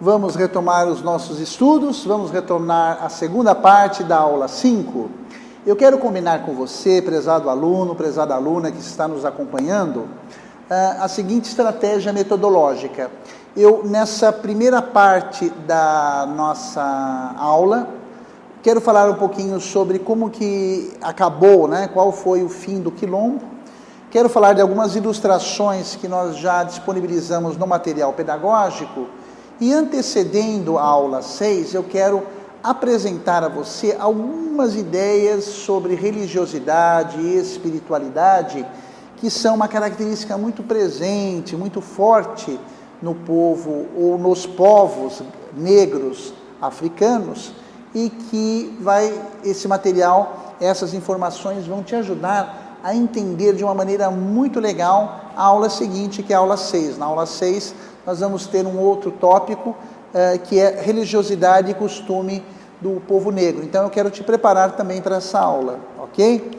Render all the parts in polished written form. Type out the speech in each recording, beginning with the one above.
Vamos retomar os nossos estudos, vamos retornar à segunda parte da aula 5. Eu quero combinar com você, prezado aluno, prezada aluna que está nos acompanhando, a seguinte estratégia metodológica. Eu, nessa primeira parte da nossa aula, quero falar um pouquinho sobre como que acabou, qual foi o fim do Quilombo. Quero falar de algumas ilustrações que nós já disponibilizamos no material pedagógico. E antecedendo a aula 6, eu quero apresentar a você algumas ideias sobre religiosidade e espiritualidade, que são uma característica muito presente, muito forte no povo ou nos povos negros africanos, e que esse material, essas informações vão te ajudar a entender de uma maneira muito legal a aula seguinte, que é a aula 6. Na aula 6, nós vamos ter um outro tópico, que é religiosidade e costume do povo negro. Então, eu quero te preparar também para essa aula, ok?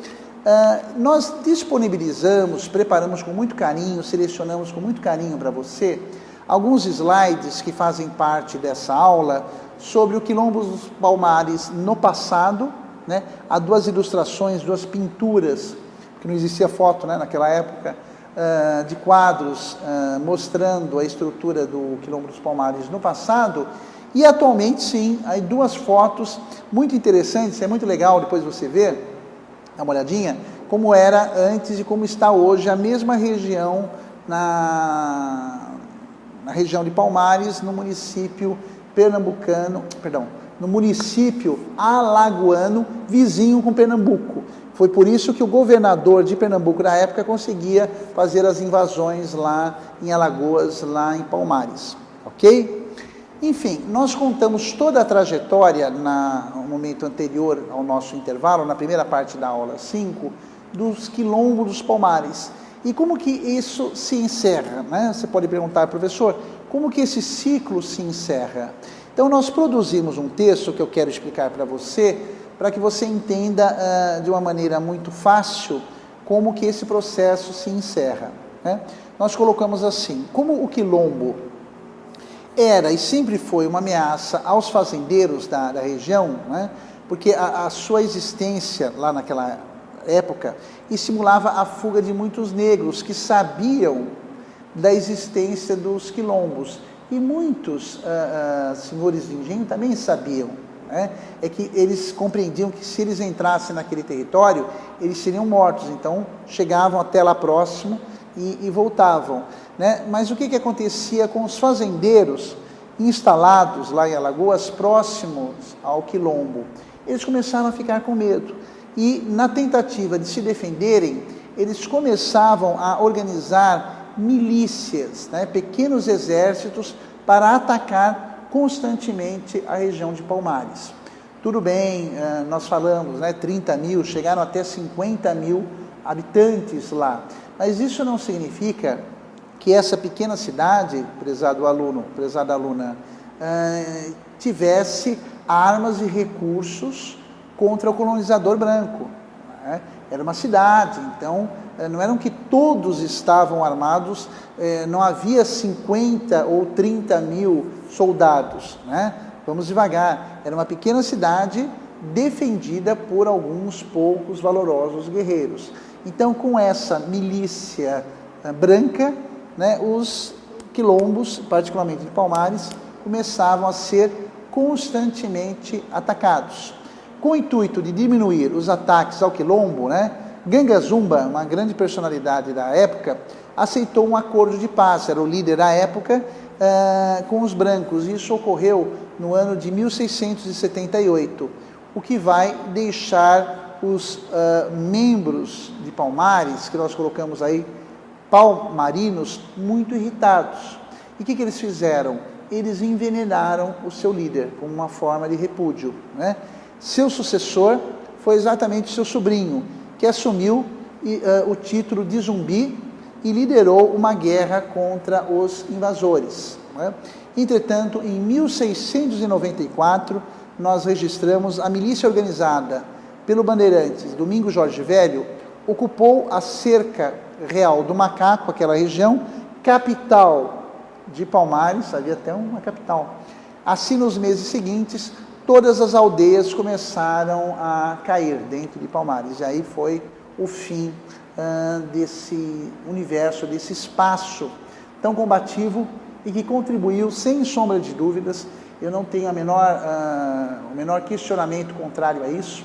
Nós disponibilizamos, preparamos com muito carinho, selecionamos com muito carinho para você, alguns slides que fazem parte dessa aula sobre o Quilombo dos Palmares no passado, Há duas ilustrações, duas pinturas, que não existia foto, naquela época, de quadros mostrando a estrutura do Quilombo dos Palmares no passado, e atualmente sim, aí duas fotos muito interessantes, é muito legal depois você ver, dá uma olhadinha, como era antes e como está hoje a mesma região na região de Palmares, no município pernambucano, no município alagoano, vizinho com Pernambuco. Foi por isso que o governador de Pernambuco na época conseguia fazer as invasões lá em Alagoas, lá em Palmares, ok? Enfim, nós contamos toda a trajetória no momento anterior ao nosso intervalo, na primeira parte da aula 5, dos Quilombos dos Palmares. E como que isso se encerra, Você pode perguntar, professor, como que esse ciclo se encerra? Então, nós produzimos um texto que eu quero explicar para você, para que você entenda de uma maneira muito fácil como que esse processo se encerra. Nós colocamos assim: como o Quilombo era e sempre foi uma ameaça aos fazendeiros da região, porque a sua existência lá naquela época estimulava a fuga de muitos negros que sabiam da existência dos quilombos, e muitos senhores de engenho também sabiam, é que eles compreendiam que se eles entrassem naquele território, eles seriam mortos, então chegavam até lá próximo e voltavam, Mas o que acontecia com os fazendeiros instalados lá em Alagoas, próximos ao Quilombo? Eles começaram a ficar com medo, e na tentativa de se defenderem, eles começavam a organizar milícias, pequenos exércitos, para atacar constantemente a região de Palmares. Tudo bem, nós falamos, 30 mil, chegaram até 50 mil habitantes lá, mas isso não significa que essa pequena cidade, prezado aluno, prezada aluna, tivesse armas e recursos contra o colonizador branco. Era uma cidade, então não eram que todos estavam armados, não havia 50 ou 30 mil soldados, Vamos devagar, era uma pequena cidade defendida por alguns poucos valorosos guerreiros. Então, com essa milícia branca, os quilombos, particularmente de Palmares, começavam a ser constantemente atacados. Com o intuito de diminuir os ataques ao Quilombo, Ganga Zumba, uma grande personalidade da época, aceitou um acordo de paz, era o líder da época, com os brancos. Isso ocorreu no ano de 1678, o que vai deixar os membros de Palmares, que nós colocamos aí, palmarinos, muito irritados. E o que eles fizeram? Eles envenenaram o seu líder, como uma forma de repúdio, Seu sucessor foi exatamente seu sobrinho, que assumiu o título de Zumbi e liderou uma guerra contra os invasores. Entretanto, em 1694, nós registramos a milícia organizada pelo bandeirante Domingos Jorge Velho, ocupou a cerca real do Macaco, aquela região, capital de Palmares, havia até uma capital. Assim, nos meses seguintes, todas as aldeias começaram a cair dentro de Palmares. E aí foi o fim desse universo, desse espaço tão combativo e que contribuiu, sem sombra de dúvidas, eu não tenho o menor questionamento contrário a isso,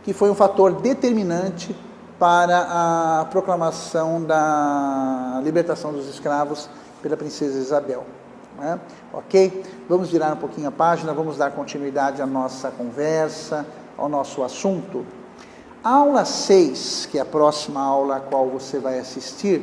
que foi um fator determinante para a proclamação da libertação dos escravos pela princesa Isabel. Né? Ok? Vamos virar um pouquinho a página, vamos dar continuidade à nossa conversa, ao nosso assunto. A aula 6, que é a próxima aula a qual você vai assistir,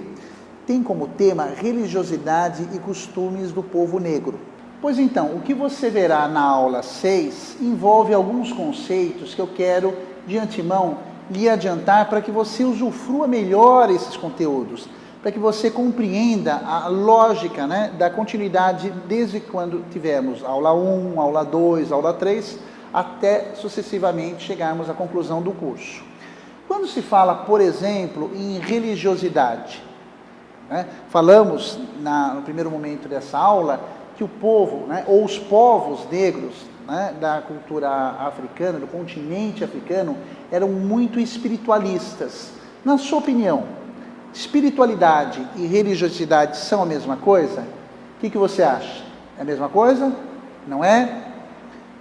tem como tema religiosidade e costumes do povo negro. Pois então, o que você verá na aula 6 envolve alguns conceitos que eu quero, de antemão, lhe adiantar para que você usufrua melhor esses conteúdos, para que você compreenda a lógica, né, da continuidade desde quando tivemos aula 1, aula 2, aula 3, até sucessivamente chegarmos à conclusão do curso. Quando se fala, por exemplo, em religiosidade, né, falamos no primeiro momento dessa aula que o povo, né, ou os povos negros, né, da cultura africana, do continente africano, eram muito espiritualistas. Na sua opinião, espiritualidade e religiosidade são a mesma coisa? O que você acha? É a mesma coisa? Não é?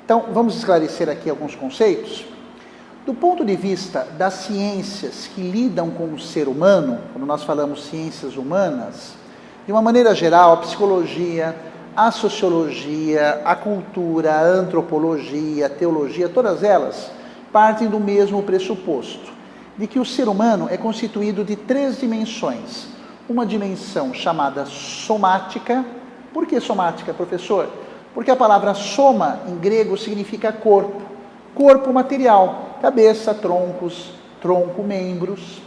Então, vamos esclarecer aqui alguns conceitos. Do ponto de vista das ciências que lidam com o ser humano, quando nós falamos ciências humanas, de uma maneira geral, a psicologia, a sociologia, a cultura, a antropologia, a teologia, todas elas partem do mesmo pressuposto, de que o ser humano é constituído de 3 dimensões. Uma dimensão chamada somática. Por que somática, professor? Porque a palavra soma, em grego, significa corpo. Corpo material, cabeça, tronco, membros.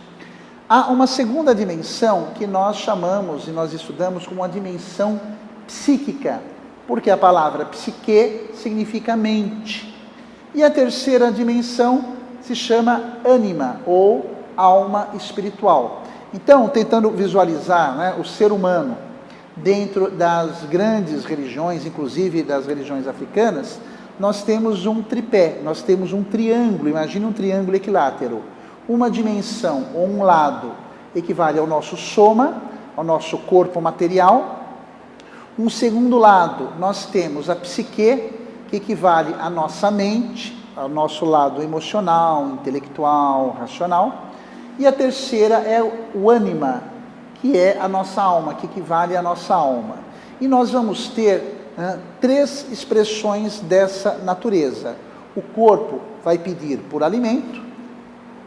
Há uma segunda dimensão que nós chamamos e nós estudamos como a dimensão psíquica, porque a palavra psique significa mente. E a terceira dimensão se chama ânima, ou alma espiritual. Então, tentando visualizar, né, o ser humano dentro das grandes religiões, inclusive das religiões africanas, nós temos um tripé, nós temos um triângulo, imagine um triângulo equilátero. Uma dimensão, ou um lado, equivale ao nosso soma, ao nosso corpo material. Um segundo lado, nós temos a psique, que equivale à nossa mente, ao nosso lado emocional, intelectual, racional. E a terceira é o ânima, que é a nossa alma, que equivale à nossa alma. E nós vamos ter 3 expressões dessa natureza. O corpo vai pedir por alimento,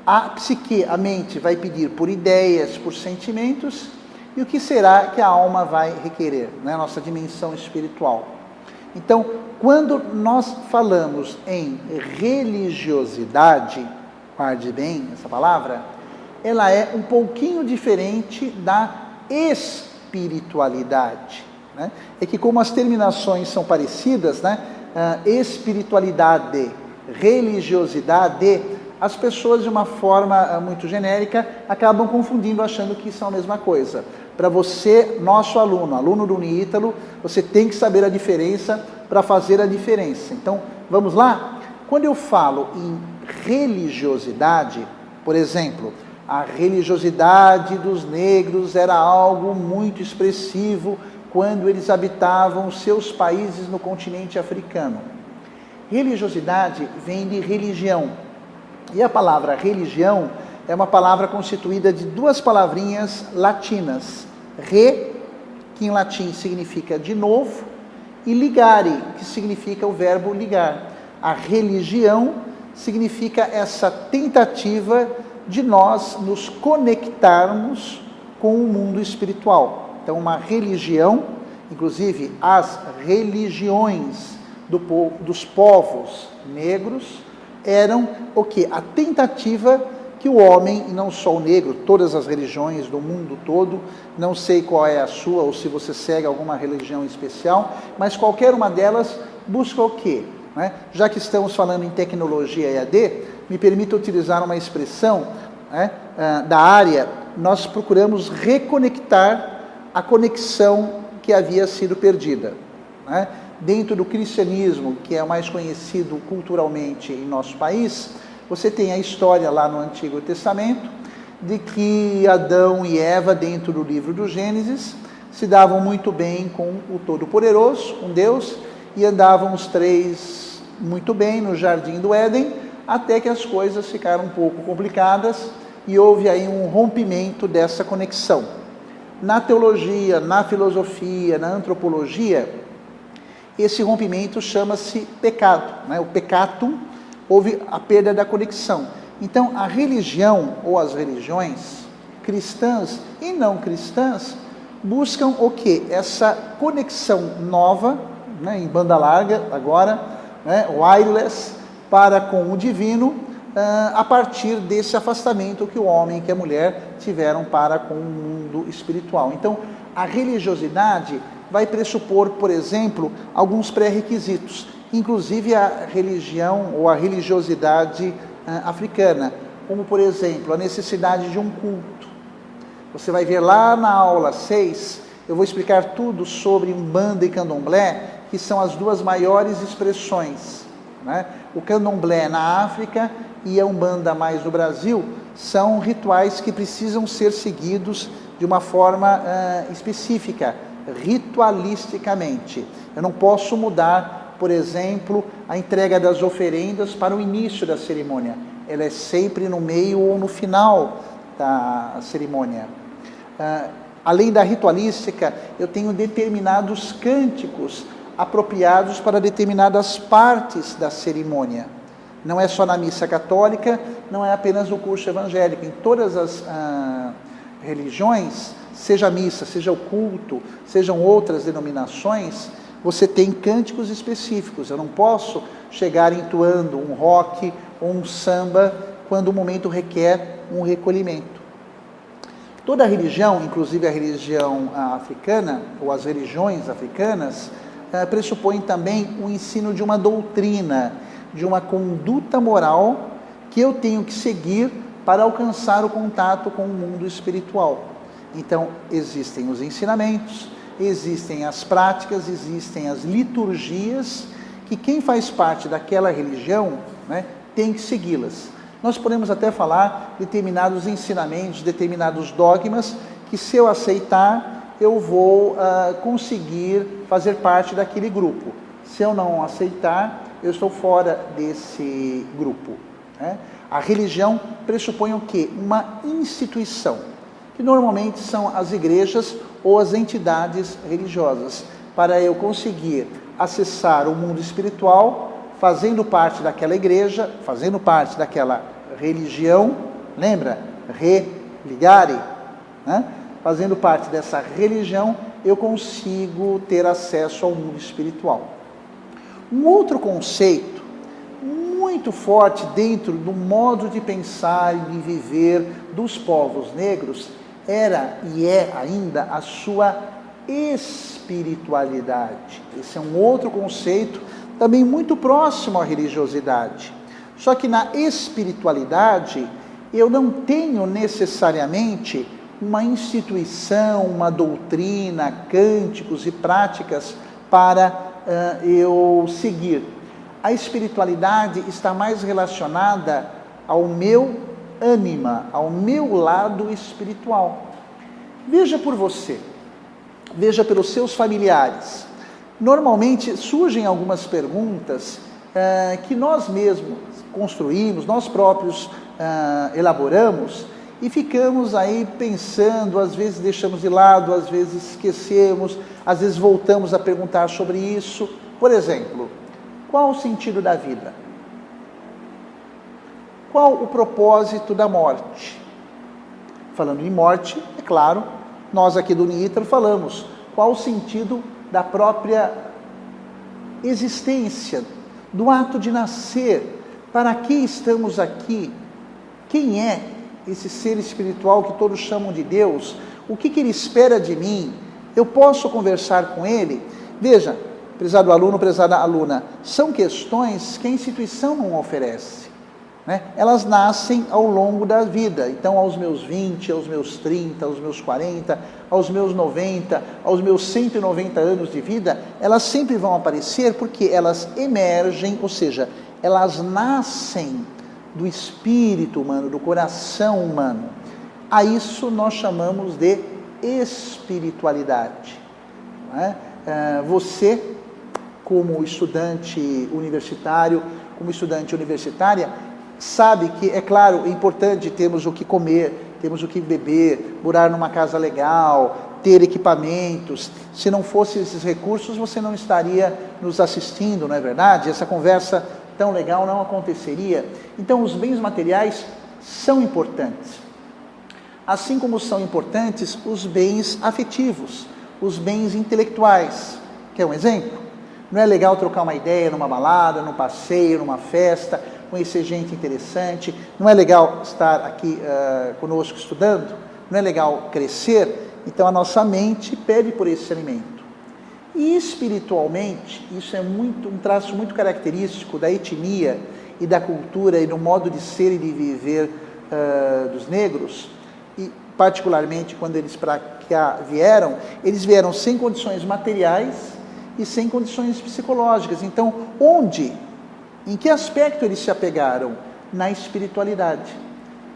a psique, a mente, vai pedir por ideias, por sentimentos, e o que será que a alma vai requerer, né? Nossa dimensão espiritual. Então, quando nós falamos em religiosidade, guarde bem essa palavra, ela é um pouquinho diferente da espiritualidade, né? É que como as terminações são parecidas, né? Espiritualidade, religiosidade, as pessoas de uma forma muito genérica acabam confundindo, achando que são a mesma coisa. Para você, nosso aluno do Unítalo, você tem que saber a diferença para fazer a diferença. Então, vamos lá? Quando eu falo em religiosidade, por exemplo, a religiosidade dos negros era algo muito expressivo quando eles habitavam seus países no continente africano. Religiosidade vem de religião. E a palavra religião é uma palavra constituída de 2 palavrinhas latinas. Re, que em latim significa de novo, e ligare, que significa o verbo ligar. A religião significa essa tentativa de nós nos conectarmos com o mundo espiritual. Então, uma religião, inclusive as religiões dos povos negros, eram o quê? A tentativa que o homem, e não só o negro, todas as religiões do mundo todo, não sei qual é a sua, ou se você segue alguma religião especial, mas qualquer uma delas busca o quê? Né? Já que estamos falando em tecnologia EAD, me permita utilizar uma expressão, né, da área, nós procuramos reconectar a conexão que havia sido perdida, né? Dentro do cristianismo, que é o mais conhecido culturalmente em nosso país, você tem a história lá no Antigo Testamento, de que Adão e Eva, dentro do livro do Gênesis, se davam muito bem com o Todo-Poderoso, com Deus, e andavam os três muito bem no Jardim do Éden, até que as coisas ficaram um pouco complicadas e houve aí um rompimento dessa conexão. Na teologia, na filosofia, na antropologia, esse rompimento chama-se pecado, né? O peccatum, houve a perda da conexão. Então, a religião ou as religiões cristãs e não cristãs buscam o quê? Essa conexão nova, né, em banda larga agora, né, wireless, para com o divino, a partir desse afastamento que o homem e que a mulher tiveram para com o mundo espiritual. Então, a religiosidade vai pressupor, por exemplo, alguns pré-requisitos, inclusive a religião ou a religiosidade africana, como, por exemplo, a necessidade de um culto. Você vai ver lá na aula 6, eu vou explicar tudo sobre Umbanda e Candomblé, que são as duas maiores expressões, né? O Candomblé na África e a Umbanda mais no Brasil são rituais que precisam ser seguidos de uma forma específica, ritualisticamente. Eu não posso mudar, por exemplo, a entrega das oferendas para o início da cerimônia. Ela é sempre no meio ou no final da cerimônia. Além da ritualística, eu tenho determinados cânticos apropriados para determinadas partes da cerimônia. Não é só na missa católica, não é apenas no curso evangélico. Em todas as religiões, seja a missa, seja o culto, sejam outras denominações, você tem cânticos específicos. Eu não posso chegar entoando um rock ou um samba quando o momento requer um recolhimento. Toda religião, inclusive a religião africana, ou as religiões africanas, pressupõem também o ensino de uma doutrina, de uma conduta moral que eu tenho que seguir para alcançar o contato com o mundo espiritual. Então, existem os ensinamentos, existem as práticas, existem as liturgias, que quem faz parte daquela religião, né, tem que segui-las. Nós podemos até falar determinados ensinamentos, determinados dogmas, que se eu aceitar, eu vou conseguir fazer parte daquele grupo. Se eu não aceitar, eu estou fora desse grupo, né? A religião pressupõe o quê? Uma instituição, que normalmente são as igrejas ou as entidades religiosas, para eu conseguir acessar o mundo espiritual, fazendo parte daquela igreja, fazendo parte daquela religião, lembra? Religare, né? Fazendo parte dessa religião, eu consigo ter acesso ao mundo espiritual. Um outro conceito muito forte dentro do modo de pensar e de viver dos povos negros era e é ainda a sua espiritualidade. Esse é um outro conceito também muito próximo à religiosidade. Só que na espiritualidade eu não tenho necessariamente uma instituição, uma doutrina, cânticos e práticas para eu seguir. A espiritualidade está mais relacionada ao meu ânima, ao meu lado espiritual. Veja por você, veja pelos seus familiares. Normalmente surgem algumas perguntas que nós mesmos construímos, nós próprios elaboramos, e ficamos aí pensando, às vezes deixamos de lado, às vezes esquecemos, às vezes voltamos a perguntar sobre isso. Por exemplo, qual o sentido da vida? Qual o propósito da morte? Falando em morte, é claro, nós aqui do Unítaro falamos, qual o sentido da própria existência, do ato de nascer? Para que estamos aqui? Quem é esse ser espiritual que todos chamam de Deus? O que ele espera de mim? Eu posso conversar com ele? Veja, prezado aluno, prezada aluna, são questões que a instituição não oferece. né? Elas nascem ao longo da vida. Então, aos meus 20, aos meus 30, aos meus 40, aos meus 90, aos meus 190 anos de vida, elas sempre vão aparecer porque elas emergem, ou seja, elas nascem do espírito humano, do coração humano. A isso nós chamamos de espiritualidade. Não é? Você, como estudante universitário, como estudante universitária, sabe que, é claro, é importante termos o que comer, temos o que beber, morar numa casa legal, ter equipamentos. Se não fossem esses recursos, você não estaria nos assistindo, não é verdade? Essa conversa tão legal não aconteceria. Então, os bens materiais são importantes. Assim como são importantes os bens afetivos, os bens intelectuais. Quer um exemplo? Não é legal trocar uma ideia numa balada, num passeio, numa festa, conhecer gente interessante? Não é legal estar aqui conosco estudando? Não é legal crescer? Então a nossa mente pede por esse alimento. E espiritualmente, isso é um traço muito característico da etnia e da cultura e do modo de ser e de viver dos negros, e particularmente quando eles para cá vieram, eles vieram sem condições materiais e sem condições psicológicas. Então, em que aspecto eles se apegaram? Na espiritualidade.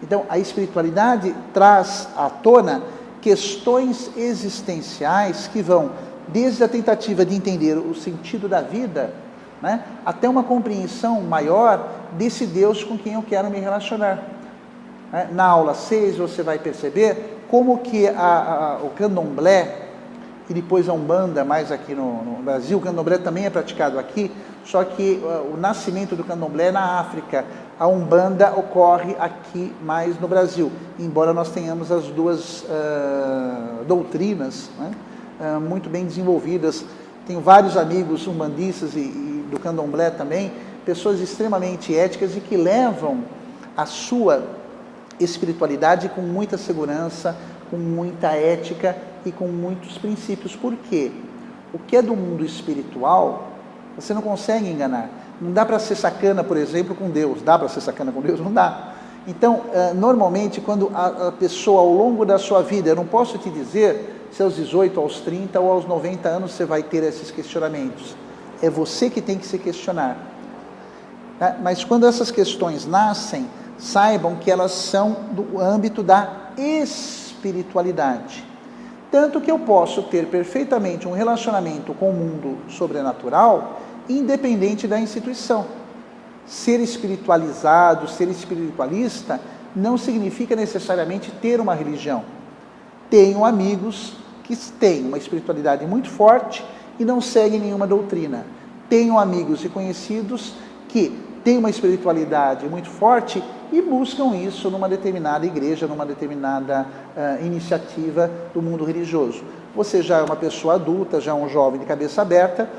Então, a espiritualidade traz à tona questões existenciais que vão desde a tentativa de entender o sentido da vida, né, até uma compreensão maior desse Deus com quem eu quero me relacionar. Na aula 6 você vai perceber como que o candomblé, e depois a Umbanda, mais aqui no Brasil, o candomblé também é praticado aqui, só que o nascimento do candomblé é na África, a Umbanda ocorre aqui mais no Brasil, embora nós tenhamos as duas doutrinas, né, muito bem desenvolvidas. Tenho vários amigos umbandistas e do candomblé também, pessoas extremamente éticas e que levam a sua espiritualidade com muita segurança, com muita ética e com muitos princípios. Por quê? O que é do mundo espiritual, você não consegue enganar. Não dá para ser sacana, por exemplo, com Deus. Dá para ser sacana com Deus? Não dá. Então, normalmente, quando a pessoa, ao longo da sua vida, eu não posso te dizer se aos 18, aos 30 ou aos 90 anos você vai ter esses questionamentos. É você que tem que se questionar. Mas quando essas questões nascem, saibam que elas são do âmbito da espiritualidade. Tanto que eu posso ter perfeitamente um relacionamento com o mundo sobrenatural, independente da instituição. Ser espiritualizado, ser espiritualista, não significa necessariamente ter uma religião. Tenho amigos que têm uma espiritualidade muito forte e não seguem nenhuma doutrina. Tenho amigos e conhecidos que têm uma espiritualidade muito forte e buscam isso numa determinada igreja, numa determinada iniciativa do mundo religioso. Você já é uma pessoa adulta, já é um jovem de cabeça aberta,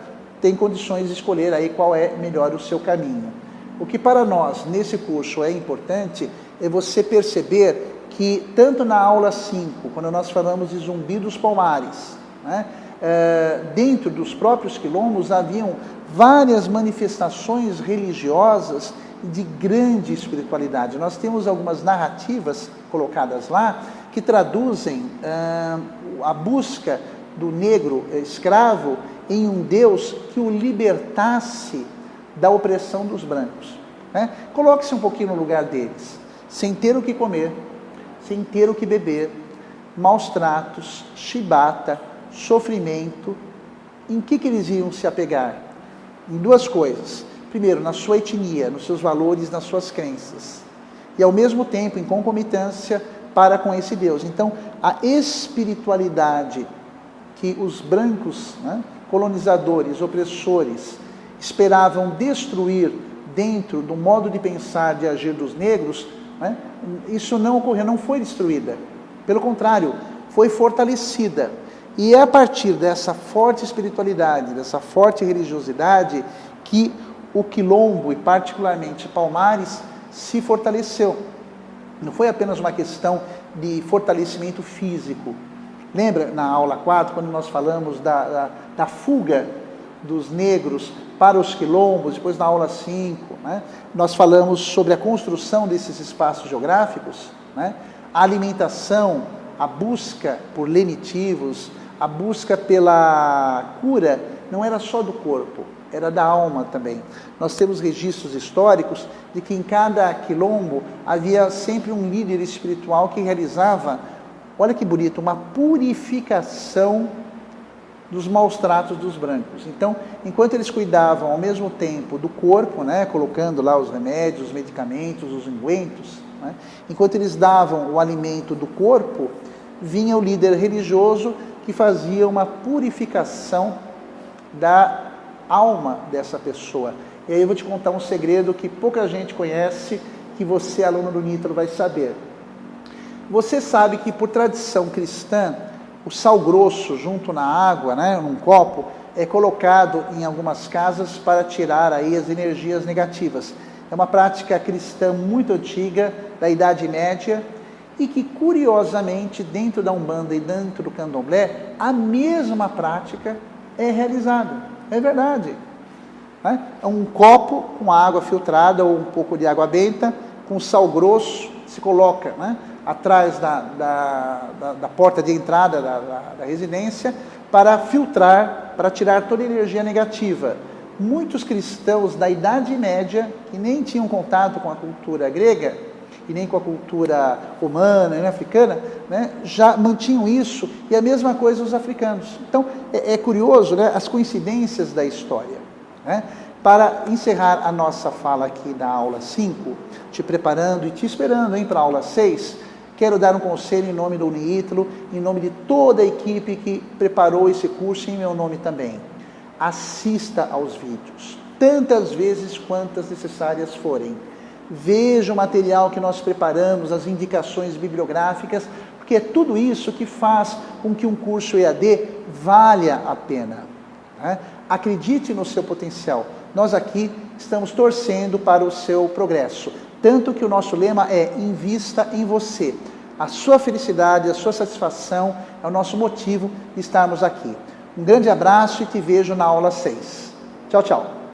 tem condições de escolher aí qual é melhor o seu caminho. O que para nós, nesse curso, é importante é você perceber que, tanto na aula 5, quando nós falamos de Zumbi dos Palmares, né, dentro dos próprios quilombos haviam várias manifestações religiosas de grande espiritualidade. Nós temos algumas narrativas colocadas lá que traduzem a busca do negro escravo em um Deus que o libertasse da opressão dos brancos. Né? Coloque-se um pouquinho no lugar deles, sem ter o que comer, sem ter o que beber, maus tratos, chibata, sofrimento. Em que eles iam se apegar? Em duas coisas. Primeiro, na sua etnia, nos seus valores, nas suas crenças. E ao mesmo tempo, em concomitância para com esse Deus. Então, a espiritualidade que os brancos, né, colonizadores, opressores, esperavam destruir dentro do modo de pensar, de agir dos negros, né, isso não ocorreu, não foi destruída. Pelo contrário, foi fortalecida. E é a partir dessa forte espiritualidade, dessa forte religiosidade, que o quilombo, e particularmente Palmares, se fortaleceu. Não foi apenas uma questão de fortalecimento físico. Lembra na aula 4, quando nós falamos da fuga dos negros para os quilombos, depois na aula 5, né, nós falamos sobre a construção desses espaços geográficos, né, a alimentação, a busca por lenitivos, a busca pela cura, não era só do corpo, era da alma também. Nós temos registros históricos de que em cada quilombo havia sempre um líder espiritual que realizava, olha que bonito, uma purificação dos maus tratos dos brancos. Então, enquanto eles cuidavam ao mesmo tempo do corpo, né, colocando lá os remédios, os medicamentos, os ungüentos, né, enquanto eles davam o alimento do corpo, vinha o líder religioso que fazia uma purificação da alma dessa pessoa. E aí eu vou te contar um segredo que pouca gente conhece, que você, aluno do Nitro, vai saber. Você sabe que, por tradição cristã, o sal grosso junto na água, né, num copo, é colocado em algumas casas para tirar aí as energias negativas. É uma prática cristã muito antiga, da Idade Média, e que, curiosamente, dentro da Umbanda e dentro do Candomblé, a mesma prática é realizada. É verdade. Né? É um copo com água filtrada ou um pouco de água benta, com sal grosso, se coloca, né, atrás da porta de entrada da residência, para filtrar, para tirar toda a energia negativa. Muitos cristãos da Idade Média, que nem tinham contato com a cultura grega, e nem com a cultura romana, nem africana, né, já mantinham isso, e a mesma coisa os africanos. Então, é curioso, né, as coincidências da história. Né? Para encerrar a nossa fala aqui da aula 5, te preparando e te esperando para a aula 6, quero dar um conselho em nome do Uniítalo, em nome de toda a equipe que preparou esse curso e em meu nome também. Assista aos vídeos, tantas vezes quantas necessárias forem. Veja o material que nós preparamos, as indicações bibliográficas, porque é tudo isso que faz com que um curso EAD valha a pena. Né? Acredite no seu potencial. Nós aqui estamos torcendo para o seu progresso. Tanto que o nosso lema é: invista em você. A sua felicidade, a sua satisfação é o nosso motivo de estarmos aqui. Um grande abraço e te vejo na aula 6. Tchau, tchau.